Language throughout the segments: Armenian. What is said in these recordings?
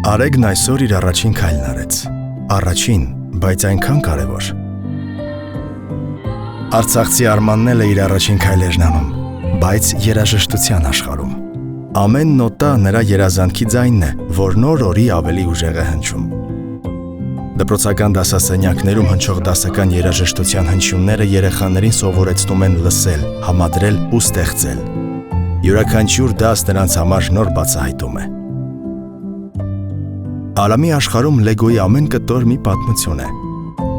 Արեգն այսօր իր առաջին քայլն արեց։ Առաջին, բայց այնքան կարևոր։ Արցախցի Արմանն էլ է իր առաջին քայլերն անում, բայց երաժշտության աշխարհում։ Ամեն նոտա նրա երազանքի ձայնն է, որ նոր օրի ավելի ուժեղ է հնչում։ Դպրոցական դասասենյակներում հնչող դասական երաժշտության հնչյունները երեխաներին սովորեցնում են լսել, համադրել ու ստեղծել։ Յուրաքանչյուր դաս նրանց համար նոր բացահայտում է։ Արամի աշխարհում Լեգոյի ամեն կտոր մի պատմություն է։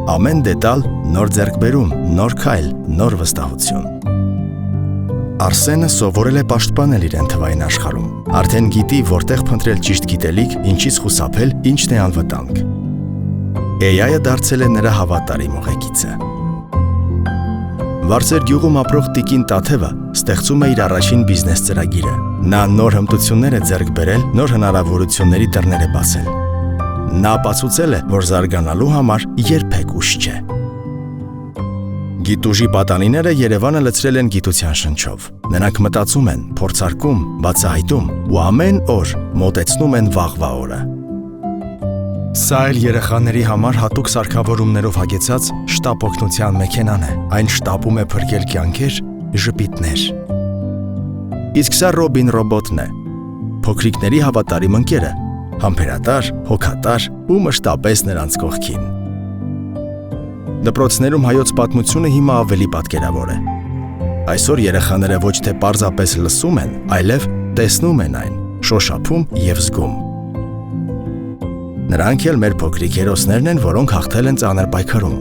Ամեն դետալ նոր ձեռքբերում, նոր քայլ, նոր վստահություն։ Արսենը սովորել է պաշտպանել իրեն թվային աշխարհում։ Արդեն գիտի որտեղ փնտրել ճիշտ գիտելիք, ինչից խուսափել, ինչն է անվտանգ։ AI-ը դարձել է նրա հավատարիմ ուղեկիցը։ Վարդեր գյուղում ապրող տիկին Տաթևը ստեղծում է իր առաջին բիզնես ծրագիրը։ Նա նոր հմտություններ է ձեռք բերել, նոր հնարավորությունների դռներ է բացել։ Նա ապացուցել է, որ զարգանալու համար երբեք ուշ չէ։ Գիտուժի պատանիները Երևանը լցրել են գիտության շնչով։ Նրանք մտածում են, փորձարկում, բացահայտում ու ամեն օր մոտեցնում են վաղվա օրը։ Սա էլ երեխաների համար հատուկ սարքավորումներով հագեցած շտապ օգնության մեքենան է։ Այն շտապում է փրկել կյանքեր, ժպիտներ։ Իսկ սա Ռոբին ռոբոտն է։ Փոքրիկների հավատարիմ ընկերը, համբերատար, հոգատար ու մշտապես նրանց կողքին։ Դպրոցներում հայոց պատմությունը հիմա ավելի պատկերավոր է։ Այսօր երեխաները ոչ թե պարզապես լսում են, այլև տեսնում են այն, շոշափում եւ զգում։ Նրանք էլ մեր փոքրիկ հերոսներն են, որոնք հաղթել են ծանր պայքարում։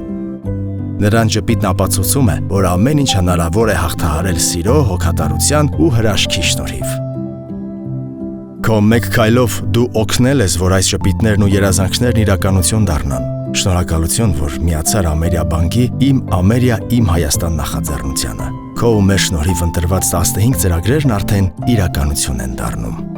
Նրանց ժպիտն ապացուցում է, որ ամեն ինչ հնարավոր է հաղթահարել սիրո, հոգատարության ու հրաշքի շնորհիվ։ Քո մեկ քայլով դու օգնել ես, որ այս ժպիտներն ու երազանքներն իրականություն դառնան։ Շնորհակալություն, որ միացար Ամերիա բանկի Իմ Ամերիա Իմ Հայաստան նախաձեռնությանը։ Քո ու մեր շնորհիվ ընտրված 15 ծրագրերն արդեն իրականություն են դառնում։